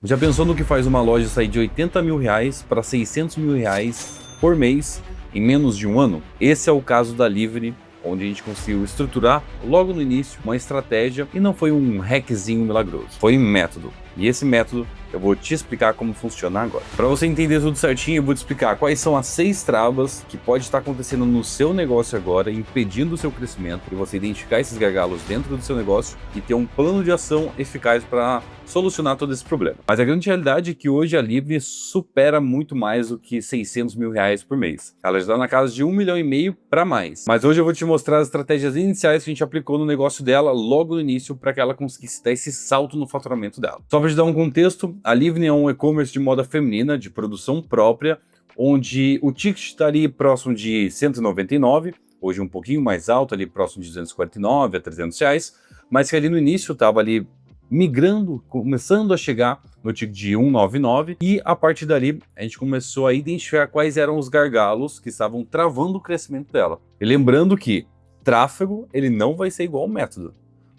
Já pensou no que faz uma loja sair de 80 mil reais para 600 mil reais por mês em menos de um ano? Esse é o caso da Livre, onde a gente conseguiu estruturar logo no início uma estratégia e não foi um hackzinho milagroso, foi um método. E esse método eu vou te explicar como funciona agora. Para você entender tudo certinho, eu vou te explicar quais são as 6 travas que pode estar acontecendo no seu negócio agora, impedindo o seu crescimento, e você identificar esses gargalos dentro do seu negócio e ter um plano de ação eficaz para solucionar todo esse problema. Mas a grande realidade é que hoje a Livre supera muito mais do que 600 mil reais por mês. Ela já está na casa de 1,5 milhão para mais. Mas hoje eu vou te mostrar as estratégias iniciais que a gente aplicou no negócio dela logo no início para que ela conseguisse dar esse salto no faturamento dela. Só para te dar um contexto, a Livre é um e-commerce de moda feminina, de produção própria, onde o ticket está ali próximo de 199, hoje um pouquinho mais alto, ali próximo de 249 a 300 reais, mas que ali no início estava ali migrando, começando a chegar no ticket de 199, e a partir dali a gente começou a identificar quais eram os gargalos que estavam travando o crescimento dela. E lembrando que tráfego, ele não vai ser igual ao método.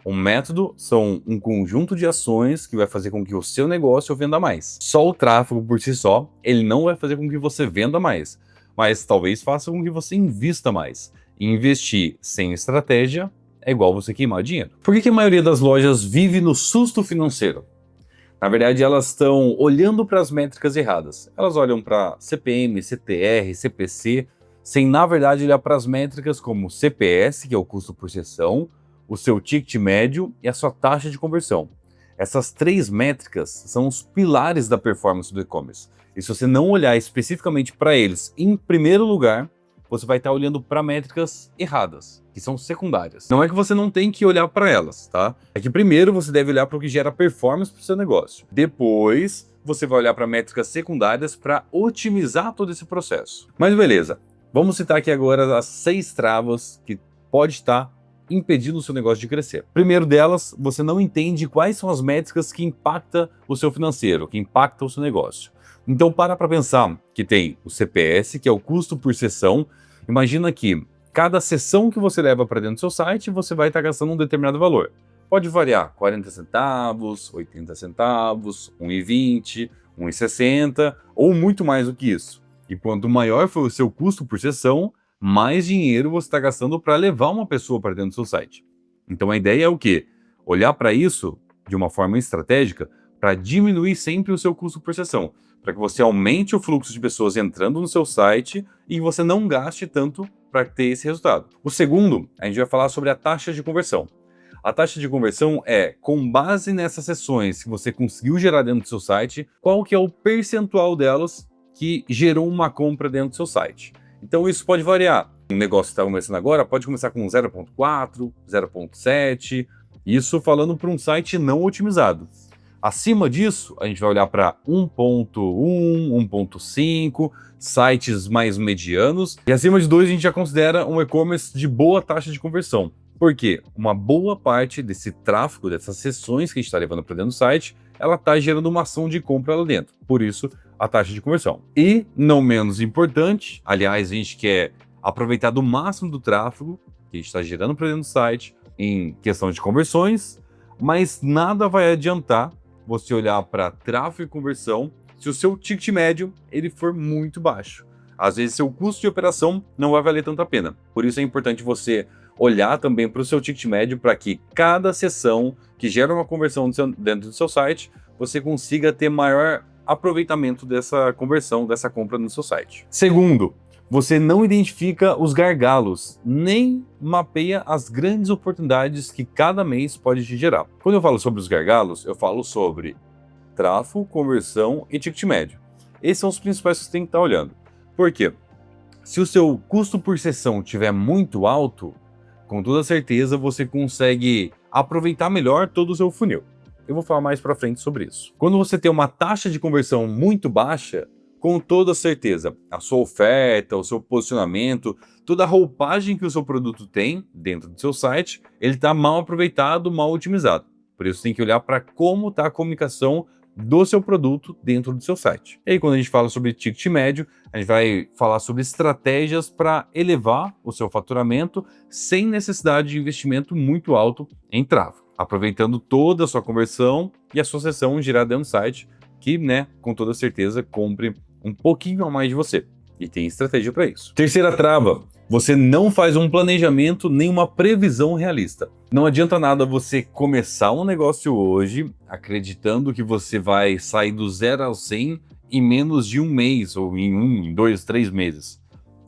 O método são um conjunto de ações que vai fazer com que o seu negócio venda mais. Só o tráfego por si só, ele não vai fazer com que você venda mais, mas talvez faça com que você invista mais. E investir sem estratégia é igual você queimar dinheiro. Por que a maioria das lojas vive no susto financeiro? Na verdade, elas estão olhando para as métricas erradas. Elas olham para CPM, CTR, CPC, sem na verdade olhar para as métricas como CPS, que é o custo por sessão, o seu ticket médio e a sua taxa de conversão. Essas 3 métricas são os pilares da performance do e-commerce. E se você não olhar especificamente para eles em primeiro lugar, você vai estar olhando para métricas erradas, que são secundárias. Não é que você não tem que olhar para elas, tá? É que primeiro você deve olhar para o que gera performance para o seu negócio. Depois, você vai olhar para métricas secundárias para otimizar todo esse processo. Mas beleza, vamos citar aqui agora as 6 travas que pode estar impedindo o seu negócio de crescer. Primeiro delas, você não entende quais são as métricas que impactam o seu financeiro, que impactam o seu negócio. Então para pensar que tem o CPS, que é o custo por sessão. Imagina que cada sessão que você leva para dentro do seu site, você vai estar gastando um determinado valor. Pode variar 40 centavos, 80 centavos, 1,20, 1,60 ou muito mais do que isso. E quanto maior for o seu custo por sessão, mais dinheiro você está gastando para levar uma pessoa para dentro do seu site. Então a ideia é o quê? Olhar para isso de uma forma estratégica para diminuir sempre o seu custo por sessão, para que você aumente o fluxo de pessoas entrando no seu site e você não gaste tanto para ter esse resultado. O segundo, a gente vai falar sobre a taxa de conversão. A taxa de conversão é, com base nessas sessões que você conseguiu gerar dentro do seu site, qual que é o percentual delas que gerou uma compra dentro do seu site. Então isso pode variar. Um negócio que está começando agora pode começar com 0,4, 0,7, isso falando para um site não otimizado. Acima disso, a gente vai olhar para 1,1, 1,5, sites mais medianos. E acima de 2 a gente já considera um e-commerce de boa taxa de conversão. Por quê? Uma boa parte desse tráfego, dessas sessões que a gente está levando para dentro do site, ela está gerando uma ação de compra lá dentro. Por isso, a taxa de conversão. E, não menos importante, aliás, a gente quer aproveitar do máximo do tráfego que a gente está gerando para dentro do site em questão de conversões, mas nada vai adiantar você olhar para tráfego e conversão se o seu ticket médio ele for muito baixo. Às vezes, seu custo de operação não vai valer tanto a pena. Por isso é importante você olhar também para o seu ticket médio para que cada sessão que gera uma conversão dentro do seu site, você consiga ter maior aproveitamento dessa conversão, dessa compra no seu site. Segundo, você não identifica os gargalos, nem mapeia as grandes oportunidades que cada mês pode te gerar. Quando eu falo sobre os gargalos, eu falo sobre tráfego, conversão e ticket médio. Esses são os principais que você tem que estar olhando. Por quê? Se o seu custo por sessão estiver muito alto, com toda certeza você consegue aproveitar melhor todo o seu funil. Eu vou falar mais para frente sobre isso. Quando você tem uma taxa de conversão muito baixa, com toda certeza, a sua oferta, o seu posicionamento, toda a roupagem que o seu produto tem dentro do seu site, ele está mal aproveitado, mal otimizado. Por isso tem que olhar para como está a comunicação do seu produto dentro do seu site. E aí quando a gente fala sobre ticket médio, a gente vai falar sobre estratégias para elevar o seu faturamento sem necessidade de investimento muito alto em tráfego, aproveitando toda a sua conversão e a sua sessão girar dentro do site que, né, com toda certeza compre um pouquinho a mais de você. E tem estratégia para isso. Terceira trava: você não faz um planejamento nem uma previsão realista. Não adianta nada você começar um negócio hoje acreditando que você vai sair do 0 ao 100 em menos de um mês, ou em 2, 3 meses.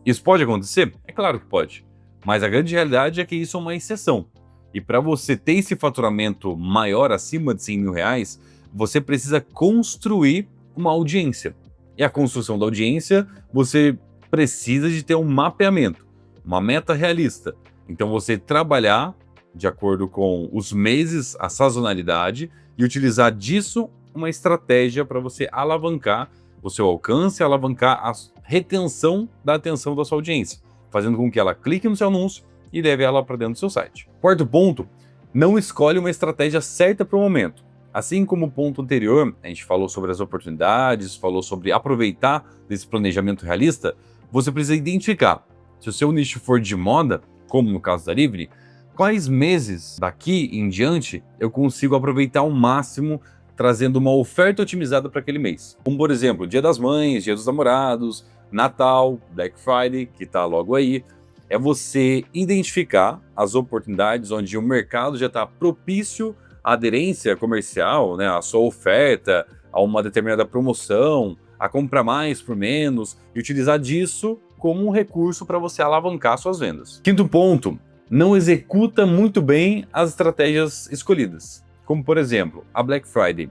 Isso pode acontecer? É claro que pode. Mas a grande realidade é que isso é uma exceção. E para você ter esse faturamento maior, acima de 100 mil reais, você precisa construir uma audiência. E a construção da audiência, você precisa de ter um mapeamento, uma meta realista. Então você trabalhar de acordo com os meses, a sazonalidade, e utilizar disso uma estratégia para você alavancar o seu alcance, alavancar a retenção da atenção da sua audiência, fazendo com que ela clique no seu anúncio e leve ela para dentro do seu site. Quarto ponto: não escolhe uma estratégia certa para o momento. Assim como o ponto anterior, a gente falou sobre as oportunidades, falou sobre aproveitar desse planejamento realista, você precisa identificar, se o seu nicho for de moda, como no caso da Livre, quais meses daqui em diante eu consigo aproveitar ao máximo trazendo uma oferta otimizada para aquele mês. Como, por exemplo, Dia das Mães, Dia dos Namorados, Natal, Black Friday, que está logo aí. É você identificar as oportunidades onde o mercado já está propício à aderência comercial, né, à sua oferta, a uma determinada promoção, a comprar mais por menos, e utilizar disso como um recurso para você alavancar suas vendas. Quinto ponto: não executa muito bem as estratégias escolhidas. Como, por exemplo, a Black Friday.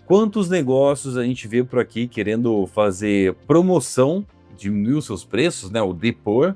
Quantos negócios a gente vê por aqui querendo fazer promoção, diminuir os seus preços, né, o depor,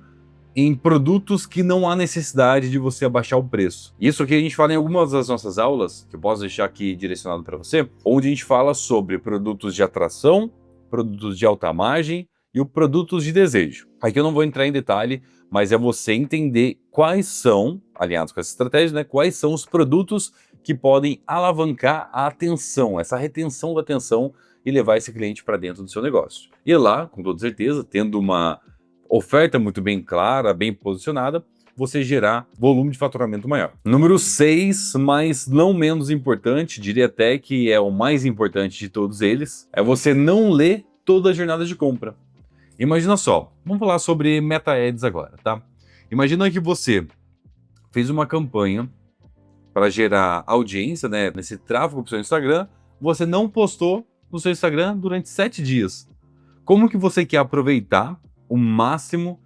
em produtos que não há necessidade de você abaixar o preço. Isso aqui a gente fala em algumas das nossas aulas, que eu posso deixar aqui direcionado para você, onde a gente fala sobre produtos de atração, produtos de alta margem e os produtos de desejo. Aqui eu não vou entrar em detalhe, mas é você entender quais são, alinhados com essa estratégia, né, quais são os produtos que podem alavancar a atenção, essa retenção da atenção, e levar esse cliente para dentro do seu negócio. E lá, com toda certeza, tendo uma oferta muito bem clara, bem posicionada, você gerar volume de faturamento maior. Número 6, mas não menos importante, diria até que é o mais importante de todos eles, é você não ler toda a jornada de compra. Imagina só, vamos falar sobre Meta Ads agora, tá? Imagina que você fez uma campanha para gerar audiência, né, nesse tráfego para o seu Instagram, você não postou no seu Instagram durante 7 dias. Como que você quer aproveitar o máximo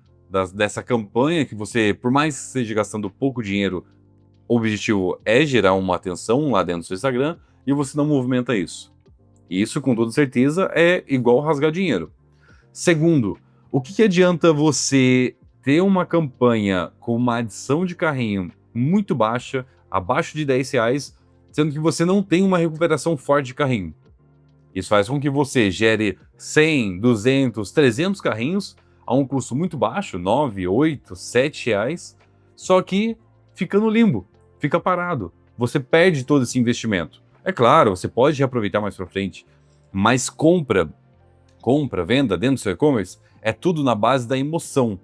dessa campanha que você, por mais que esteja gastando pouco dinheiro, o objetivo é gerar uma atenção lá dentro do seu Instagram, e você não movimenta isso? Isso, com toda certeza, é igual rasgar dinheiro. Segundo, o que adianta você ter uma campanha com uma adição de carrinho muito baixa, abaixo de R$10, sendo que você não tem uma recuperação forte de carrinho? Isso faz com que você gere 100, 200, 300 carrinhos a um custo muito baixo, R$ 9, 8, R$7, só que fica no limbo, fica parado. Você perde todo esse investimento. É claro, você pode reaproveitar mais para frente, mas compra, venda dentro do seu e-commerce, é tudo na base da emoção.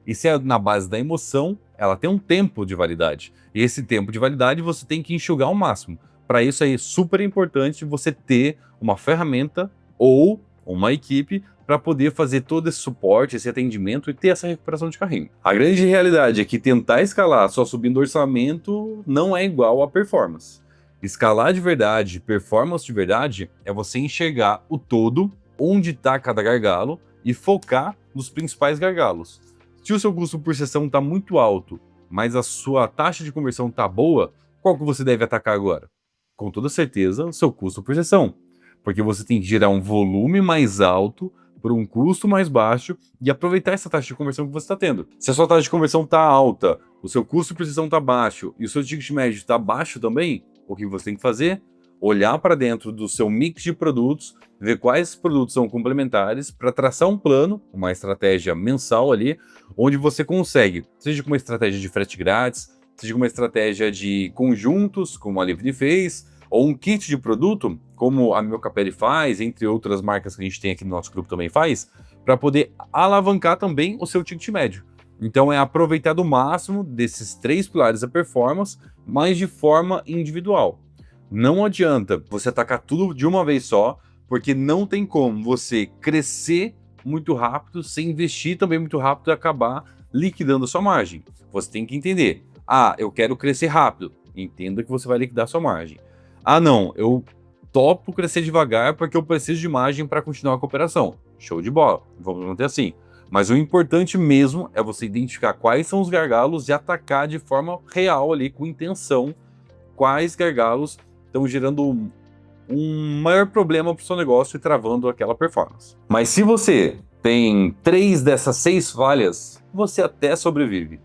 E se é na base da emoção, ela tem um tempo de validade. E esse tempo de validade você tem que enxugar ao máximo. Para isso é super importante você ter uma ferramenta ou uma equipe para poder fazer todo esse suporte, esse atendimento e ter essa recuperação de carrinho. A grande realidade é que tentar escalar só subindo orçamento não é igual a performance. Escalar de verdade, performance de verdade, é você enxergar o todo, onde está cada gargalo, e focar nos principais gargalos. Se o seu custo por sessão está muito alto, mas a sua taxa de conversão está boa, qual que você deve atacar agora? Com toda certeza, o seu custo por sessão, porque você tem que gerar um volume mais alto por um custo mais baixo e aproveitar essa taxa de conversão que você está tendo. Se a sua taxa de conversão está alta, o seu custo por sessão está baixo e o seu ticket médio está baixo também, o que você tem que fazer? Olhar para dentro do seu mix de produtos, ver quais produtos são complementares para traçar um plano, uma estratégia mensal ali, onde você consegue, seja com uma estratégia de frete grátis, seja com uma estratégia de conjuntos, como a Livre fez, ou um kit de produto, como a Meu Capelli faz, entre outras marcas que a gente tem aqui no nosso grupo também faz, para poder alavancar também o seu ticket médio. Então é aproveitar do máximo desses 3 pilares da performance, mas de forma individual. Não adianta você atacar tudo de uma vez só, Porque não tem como você crescer muito rápido sem investir também muito rápido e acabar liquidando a sua margem. Você tem que entender, eu quero crescer rápido, entenda que você vai liquidar a sua margem. Não, eu topo crescer devagar porque eu preciso de margem para continuar com a operação. Show de bola, vamos manter assim. Mas o importante mesmo é você identificar quais são os gargalos e atacar de forma real ali, com intenção, quais gargalos estão gerando um maior problema para o seu negócio e travando aquela performance. Mas se você tem 3 dessas 6 falhas, você até sobrevive.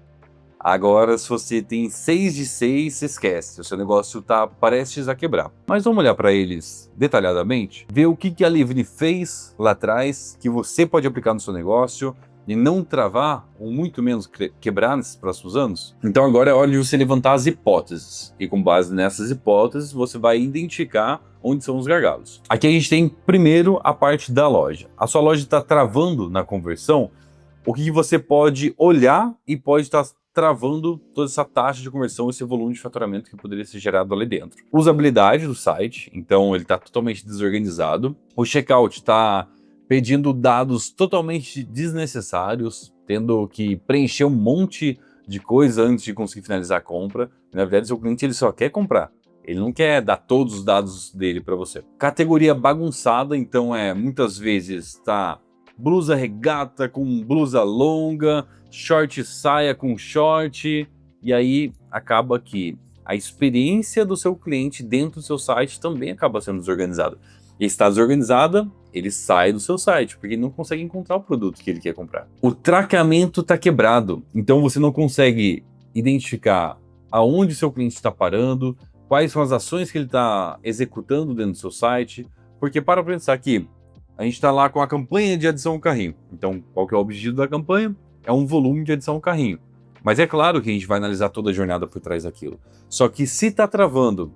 Agora, se você tem 6 de 6, esquece, o seu negócio está prestes a quebrar. Mas vamos olhar para eles detalhadamente, ver o que a Livni fez lá atrás, que você pode aplicar no seu negócio e não travar, ou muito menos quebrar nesses próximos anos. Então agora é hora de você levantar as hipóteses, e com base nessas hipóteses, você vai identificar onde são os gargalos. Aqui a gente tem primeiro a parte da loja. A sua loja está travando na conversão, o que você pode olhar e pode estar travando toda essa taxa de conversão, esse volume de faturamento que poderia ser gerado ali dentro. Usabilidade do site, então ele está totalmente desorganizado. O checkout está pedindo dados totalmente desnecessários, tendo que preencher um monte de coisa antes de conseguir finalizar a compra. Na verdade, seu cliente ele só quer comprar. Ele não quer dar todos os dados dele para você. Categoria bagunçada, então muitas vezes tá blusa regata com blusa longa, short saia com short, e aí acaba que a experiência do seu cliente dentro do seu site também acaba sendo desorganizada. E está desorganizada, ele sai do seu site, porque ele não consegue encontrar o produto que ele quer comprar. O traqueamento está quebrado, então você não consegue identificar aonde seu cliente está parando, quais são as ações que ele está executando dentro do seu site, porque para pensar que a gente está lá com a campanha de adição ao carrinho. Então, qual que é o objetivo da campanha? É um volume de adição ao carrinho. Mas é claro que a gente vai analisar toda a jornada por trás daquilo. Só que se está travando,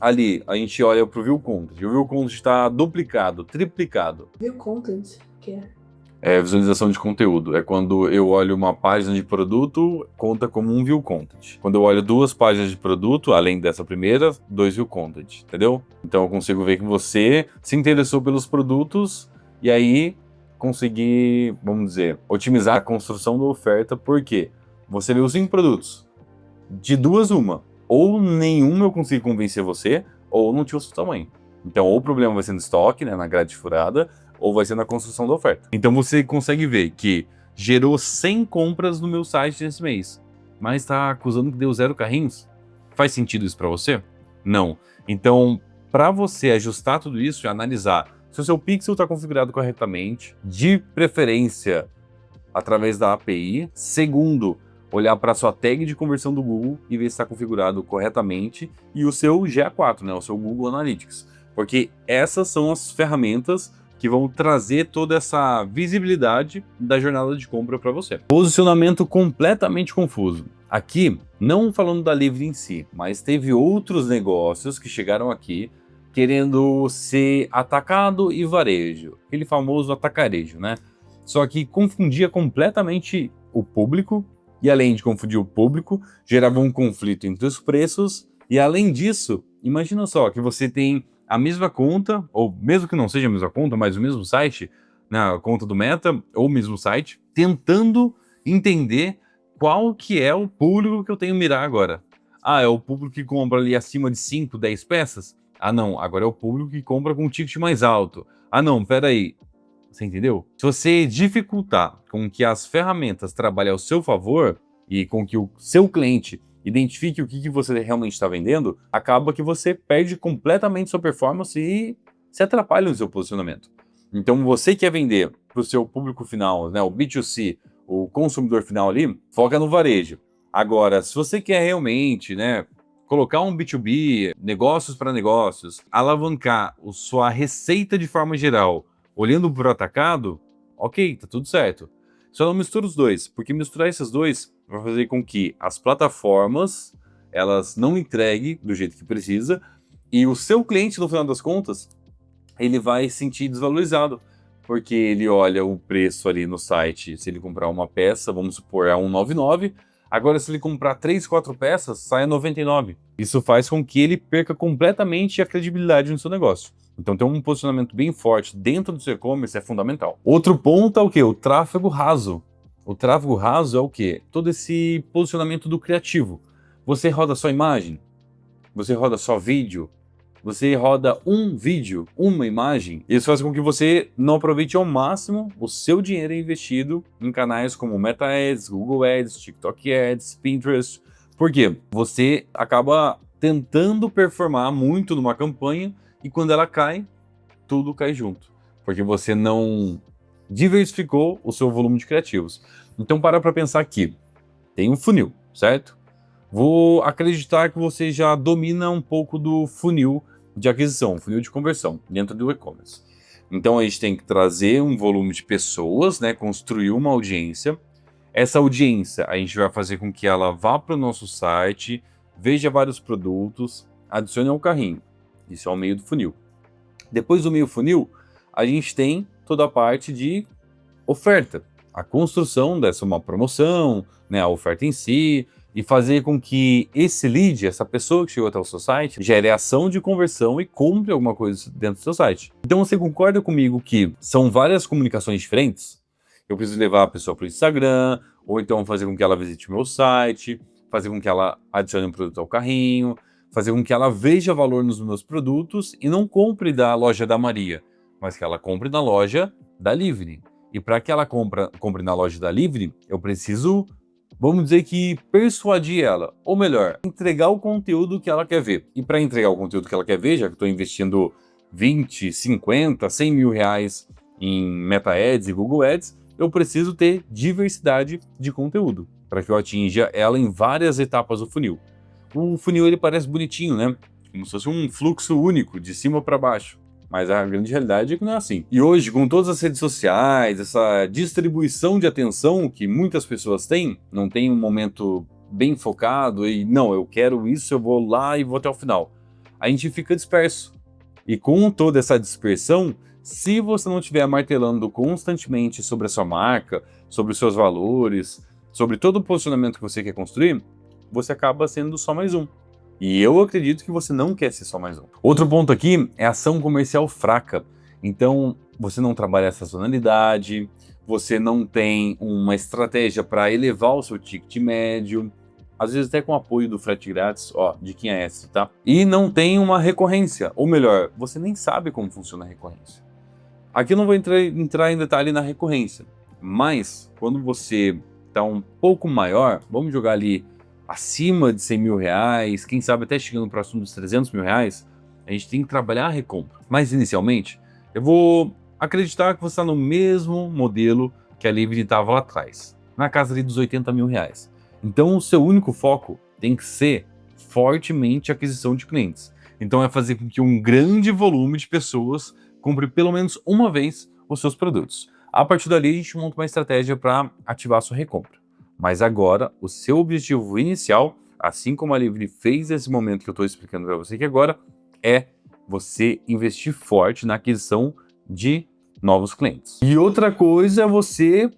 ali a gente olha para o View Content. O View Content está duplicado, triplicado. View Content, que é? É visualização de conteúdo. É quando eu olho uma página de produto, conta como um View Content. Quando eu olho 2 páginas de produto, além dessa primeira, 2 View Content, entendeu? Então eu consigo ver que você se interessou pelos produtos e aí conseguir, vamos dizer, otimizar a construção da oferta, porque você leu 5 produtos. De 2, uma. Ou nenhuma eu consigo convencer você, ou não tinha o seu tamanho. Então, ou o problema vai ser no estoque, né, na grade furada, ou vai ser na construção da oferta. Então você consegue ver que gerou 100 compras no meu site nesse mês, mas está acusando que deu 0 carrinhos? Faz sentido isso para você? Não. Então, para você ajustar tudo isso e analisar se o seu pixel está configurado corretamente, de preferência através da API. Segundo, olhar para a sua tag de conversão do Google e ver se está configurado corretamente, e o seu GA4, né, o seu Google Analytics. Porque essas são as ferramentas que vão trazer toda essa visibilidade da jornada de compra para você. Posicionamento completamente confuso. Aqui, não falando da Livni em si, mas teve outros negócios que chegaram aqui querendo ser atacado e varejo. Aquele famoso atacarejo, né? Só que confundia completamente o público, e além de confundir o público, gerava um conflito entre os preços, e além disso, imagina só que você tem a mesma conta, ou mesmo que não seja a mesma conta, mas o mesmo site, na conta do Meta, ou o mesmo site, tentando entender qual que é o público que eu tenho que mirar agora. É o público que compra ali acima de 5, 10 peças? Não, agora é o público que compra com um ticket mais alto. Não, peraí. Você entendeu? Se você dificultar com que as ferramentas trabalhem ao seu favor e com que o seu cliente identifique o que você realmente está vendendo, acaba que você perde completamente sua performance e se atrapalha no seu posicionamento. Então você quer vender para o seu público final, né, o B2C, o consumidor final ali, foca no varejo. Agora, se você quer realmente, né, colocar um B2B, negócios para negócios, alavancar a sua receita de forma geral, olhando para o atacado, ok, tá tudo certo. Só não mistura os dois, porque misturar esses dois vai fazer com que as plataformas elas não entreguem do jeito que precisa, e o seu cliente, no final das contas, ele vai se sentir desvalorizado, porque ele olha o preço ali no site, se ele comprar uma peça, vamos supor, é 199, Agora, se ele comprar 3, 4 peças, sai a 99. Isso faz com que ele perca completamente a credibilidade no seu negócio. Então, ter um posicionamento bem forte dentro do seu e-commerce é fundamental. Outro ponto é o quê? O tráfego raso. O tráfego raso é o quê? Todo esse posicionamento do criativo. Você roda só imagem? Você roda só vídeo? Você roda um vídeo, uma imagem? Isso faz com que você não aproveite ao máximo o seu dinheiro investido em canais como Meta Ads, Google Ads, TikTok Ads, Pinterest. Por quê? Você acaba tentando performar muito numa campanha e quando ela cai, tudo cai junto. Porque você não diversificou o seu volume de criativos. Então para pensar aqui. Tem um funil, certo? Vou acreditar que você já domina um pouco do funil de aquisição, funil de conversão dentro do e-commerce. Então a gente tem que trazer um volume de pessoas, né, construir uma audiência. Essa audiência a gente vai fazer com que ela vá para o nosso site, veja vários produtos, adicione ao carrinho. Isso é o meio do funil. Depois do meio funil, a gente tem toda a parte de oferta, a construção dessa uma promoção, né, a oferta em si, e fazer com que esse lead, essa pessoa que chegou até o seu site, gere ação de conversão e compre alguma coisa dentro do seu site. Então você concorda comigo que são várias comunicações diferentes? Eu preciso levar a pessoa para o Instagram, ou então fazer com que ela visite o meu site, fazer com que ela adicione um produto ao carrinho, fazer com que ela veja valor nos meus produtos e não compre da loja da Maria, mas que ela compre na loja da Livre. E para que ela compre na loja da Livre, eu preciso, vamos dizer que persuadir ela, ou melhor, entregar o conteúdo que ela quer ver. E para entregar o conteúdo que ela quer ver, já que eu estou investindo 20, 50, 100 mil reais em Meta Ads e Google Ads, eu preciso ter diversidade de conteúdo, para que eu atinja ela em várias etapas do funil. O funil ele parece bonitinho, né? Como se fosse um fluxo único, de cima para baixo. Mas a grande realidade é que não é assim. E hoje, com todas as redes sociais, essa distribuição de atenção que muitas pessoas têm, não tem um momento bem focado e não, eu quero isso, eu vou lá e vou até o final. A gente fica disperso. E com toda essa dispersão, se você não estiver martelando constantemente sobre a sua marca, sobre os seus valores, sobre todo o posicionamento que você quer construir, você acaba sendo só mais um. E eu acredito que você não quer ser só mais um. Outro ponto aqui é ação comercial fraca. Então, você não trabalha essa sazonalidade, você não tem uma estratégia para elevar o seu ticket médio, às vezes até com apoio do frete grátis, ó, de quem é essa, tá? E não tem uma recorrência, ou melhor, você nem sabe como funciona a recorrência. Aqui eu não vou entrar em detalhe na recorrência, mas quando você está um pouco maior, vamos jogar ali acima de 100 mil reais, quem sabe até chegando próximo dos 300 mil reais, a gente tem que trabalhar a recompra. Mas inicialmente, eu vou acreditar que você está no mesmo modelo que a Livre estava lá atrás, na casa ali dos 80 mil reais. Então o seu único foco tem que ser fortemente a aquisição de clientes. Então é fazer com que um grande volume de pessoas compre pelo menos uma vez os seus produtos. A partir dali a gente monta uma estratégia para ativar a sua recompra. Mas agora, o seu objetivo inicial, assim como a Livre fez nesse momento que eu estou explicando para você aqui agora, é você investir forte na aquisição de novos clientes. E outra coisa é você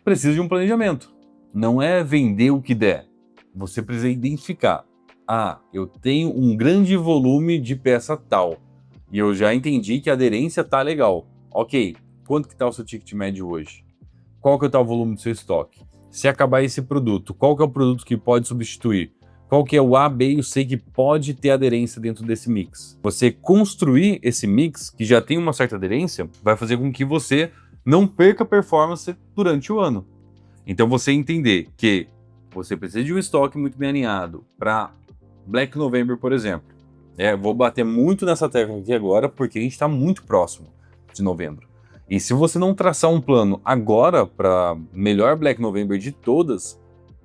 precisa de um planejamento. Não é vender o que der. Você precisa identificar. Ah, eu tenho um grande volume de peça tal. E eu já entendi que a aderência tá legal. Ok, quanto que tá o seu ticket médio hoje? Qual que tá o volume do seu estoque? Se acabar esse produto, qual que é o produto que pode substituir? Qual que é o A, B e o C que pode ter aderência dentro desse mix? Você construir esse mix, que já tem uma certa aderência, vai fazer com que você não perca performance durante o ano. Então você entender que você precisa de um estoque muito bem alinhado para Black November, por exemplo. Vou bater muito nessa tecla aqui agora, porque a gente está muito próximo de novembro. E se você não traçar um plano agora para melhor Black November de todas,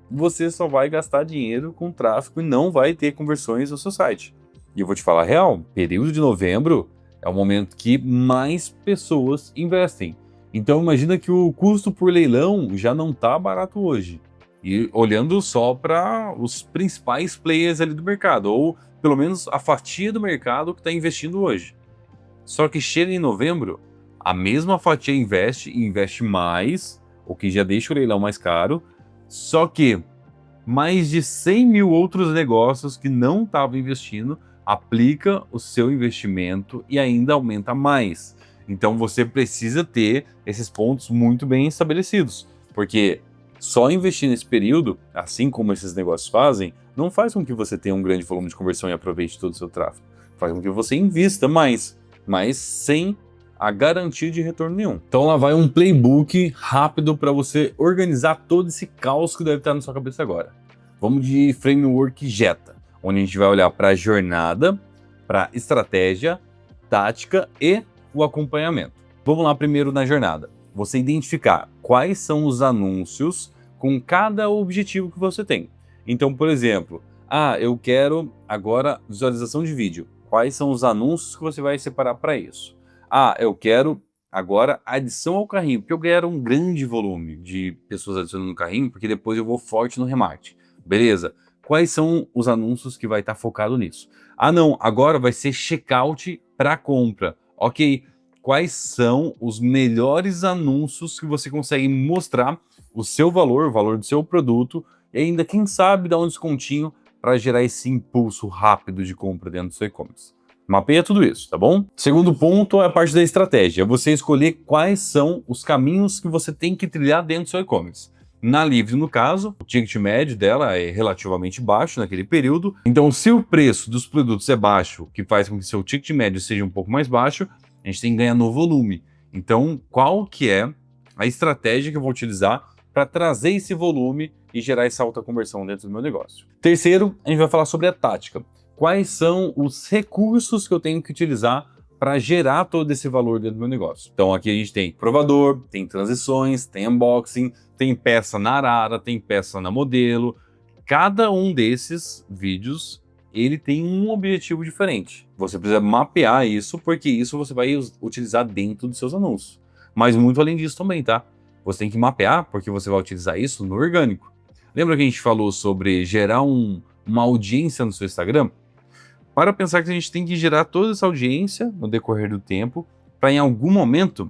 você só vai gastar dinheiro com tráfego e não vai ter conversões no seu site. E eu vou te falar a real, período de novembro é o momento que mais pessoas investem. Então imagina que o custo por leilão já não está barato hoje. E olhando só para os principais players ali do mercado, ou pelo menos a fatia do mercado que está investindo hoje. Só que chega em novembro, a mesma fatia investe e investe mais, o que já deixa o leilão mais caro, só que mais de 100 mil outros negócios que não estavam investindo, aplica o seu investimento e ainda aumenta mais. Então você precisa ter esses pontos muito bem estabelecidos, porque só investir nesse período, assim como esses negócios fazem, não faz com que você tenha um grande volume de conversão e aproveite todo o seu tráfego. Faz com que você invista mais, mas sem a garantia de retorno nenhum. Então lá vai um playbook rápido para você organizar todo esse caos que deve estar na sua cabeça agora. Vamos de framework JETA, onde a gente vai olhar para a jornada, para estratégia, tática e o acompanhamento. Vamos lá primeiro na jornada. Você identificar quais são os anúncios com cada objetivo que você tem. Então, por exemplo, eu quero agora visualização de vídeo. Quais são os anúncios que você vai separar para isso? Eu quero agora adição ao carrinho, porque eu quero um grande volume de pessoas adicionando no carrinho, porque depois eu vou forte no remarketing. Beleza? Quais são os anúncios que vai estar focado nisso? Não, agora vai ser checkout para compra. Ok, quais são os melhores anúncios que você consegue mostrar o seu valor, o valor do seu produto, e ainda, quem sabe, dar um descontinho para gerar esse impulso rápido de compra dentro do seu e-commerce. Mapeia tudo isso, tá bom? Segundo ponto é a parte da estratégia, você escolher quais são os caminhos que você tem que trilhar dentro do seu e-commerce. Na Livre, no caso, o ticket médio dela é relativamente baixo naquele período, então se o preço dos produtos é baixo, que faz com que seu ticket médio seja um pouco mais baixo, a gente tem que ganhar no volume. Então, qual que é a estratégia que eu vou utilizar para trazer esse volume e gerar essa alta conversão dentro do meu negócio? Terceiro, a gente vai falar sobre a tática. Quais são os recursos que eu tenho que utilizar para gerar todo esse valor dentro do meu negócio? Então aqui a gente tem provador, tem transições, tem unboxing, tem peça na Arara, tem peça na Modelo. Cada um desses vídeos, ele tem um objetivo diferente. Você precisa mapear isso, porque isso você vai utilizar dentro dos seus anúncios. Mas muito além disso também, tá? Você tem que mapear, porque você vai utilizar isso no orgânico. Lembra que a gente falou sobre gerar uma audiência no seu Instagram? Para pensar que a gente tem que gerar toda essa audiência no decorrer do tempo para em algum momento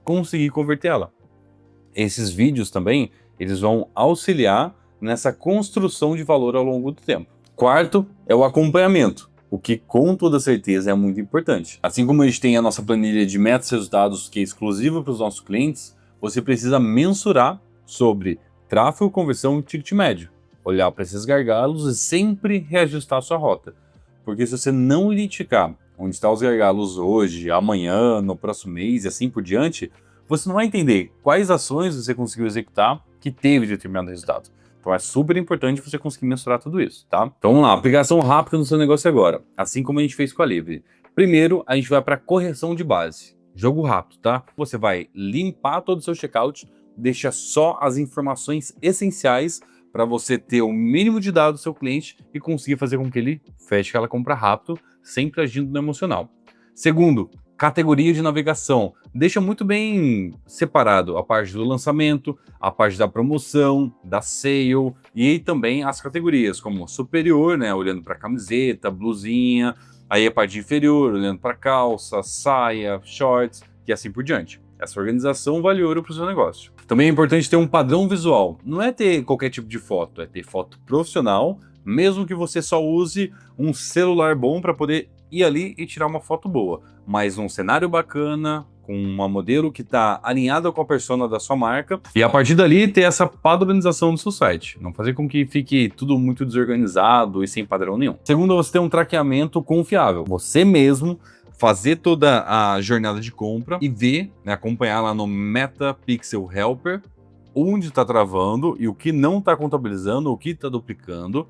conseguir converter ela. Esses vídeos também, eles vão auxiliar nessa construção de valor ao longo do tempo. Quarto é o acompanhamento, o que com toda certeza é muito importante. Assim como a gente tem a nossa planilha de metas e resultados que é exclusiva para os nossos clientes, você precisa mensurar sobre tráfego, conversão e ticket médio. Olhar para esses gargalos e sempre reajustar a sua rota. Porque se você não identificar onde estão os gargalos hoje, amanhã, no próximo mês e assim por diante, você não vai entender quais ações você conseguiu executar que teve determinado resultado. Então é super importante você conseguir mensurar tudo isso, tá? Então vamos lá, aplicação rápida no seu negócio agora, assim como a gente fez com a Livre. Primeiro, a gente vai para correção de base. Jogo rápido, tá? Você vai limpar todo o seu checkout, deixa só as informações essenciais para você ter o mínimo de dados do seu cliente e conseguir fazer com que ele feche aquela compra rápido, sempre agindo no emocional. Segundo, categoria de navegação. Deixa muito bem separado a parte do lançamento, a parte da promoção, da sale e também as categorias, como superior, né, olhando para camiseta, blusinha, aí a parte inferior, olhando para calça, saia, shorts e assim por diante. Essa organização vale ouro para o seu negócio. Também é importante ter um padrão visual. Não é ter qualquer tipo de foto, é ter foto profissional, mesmo que você só use um celular bom para poder ir ali e tirar uma foto boa. Mas num cenário bacana, com uma modelo que está alinhada com a persona da sua marca. E a partir dali ter essa padronização do seu site. Não fazer com que fique tudo muito desorganizado e sem padrão nenhum. Segundo, você ter um traqueamento confiável. Você mesmo fazer toda a jornada de compra e ver, né, acompanhar lá no Meta Pixel Helper, onde está travando e o que não está contabilizando, o que está duplicando.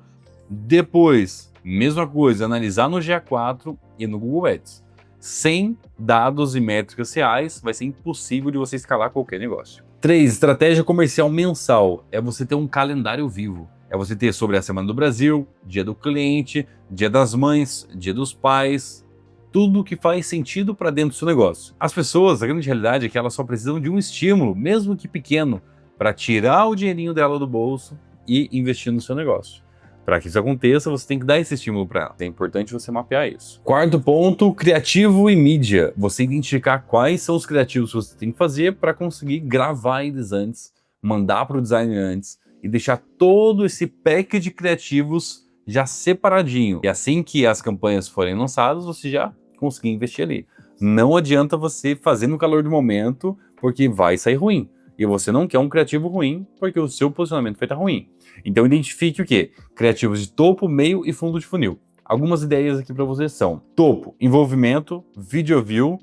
Depois, mesma coisa, analisar no GA4 e no Google Ads. Sem dados e métricas reais, vai ser impossível de você escalar qualquer negócio. 3. Estratégia comercial mensal. É você ter um calendário vivo. É você ter sobre a Semana do Brasil, Dia do Cliente, Dia das Mães, Dia dos Pais, tudo que faz sentido para dentro do seu negócio. As pessoas, a grande realidade é que elas só precisam de um estímulo, mesmo que pequeno, para tirar o dinheirinho dela do bolso e investir no seu negócio. Para que isso aconteça, você tem que dar esse estímulo para ela. É importante você mapear isso. Quarto ponto, criativo e mídia. Você identificar quais são os criativos que você tem que fazer para conseguir gravar eles antes, mandar para o designer antes e deixar todo esse pack de criativos já separadinho. E assim que as campanhas forem lançadas, você já conseguir investir ali. Não adianta você fazer no calor do momento, porque vai sair ruim. E você não quer um criativo ruim, porque o seu posicionamento vai estar ruim. Então identifique o quê? Criativos de topo, meio e fundo de funil. Algumas ideias aqui para vocês são: topo, envolvimento, video view,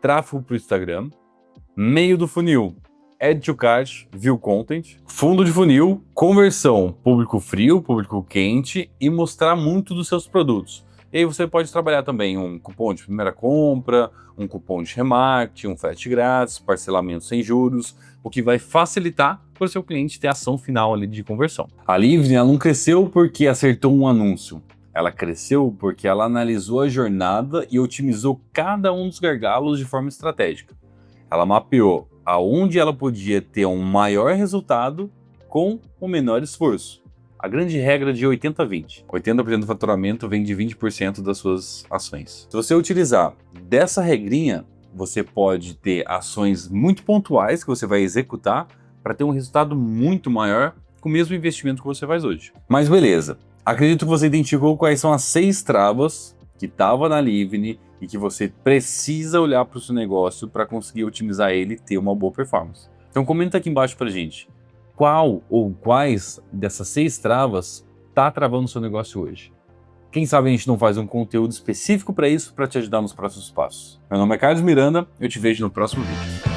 tráfego para o Instagram. Meio do funil, add to cart, view content. Fundo de funil, conversão, público frio, público quente e mostrar muito dos seus produtos. E aí você pode trabalhar também um cupom de primeira compra, um cupom de remarketing, um frete grátis, parcelamento sem juros, o que vai facilitar para o seu cliente ter ação final ali de conversão. A Livni, ela não cresceu porque acertou um anúncio. Ela cresceu porque ela analisou a jornada e otimizou cada um dos gargalos de forma estratégica. Ela mapeou aonde ela podia ter um maior resultado com o menor esforço. A grande regra de 80-20. 80% do faturamento vem de 20% das suas ações. Se você utilizar dessa regrinha, você pode ter ações muito pontuais que você vai executar para ter um resultado muito maior com o mesmo investimento que você faz hoje. Mas beleza, acredito que você identificou quais são as 6 travas que estavam na Livni e que você precisa olhar para o seu negócio para conseguir otimizar ele e ter uma boa performance. Então comenta aqui embaixo para gente. Qual ou quais dessas 6 travas está travando o seu negócio hoje? Quem sabe a gente não faz um conteúdo específico para isso, para te ajudar nos próximos passos. Meu nome é Carlos Miranda, eu te vejo no próximo vídeo.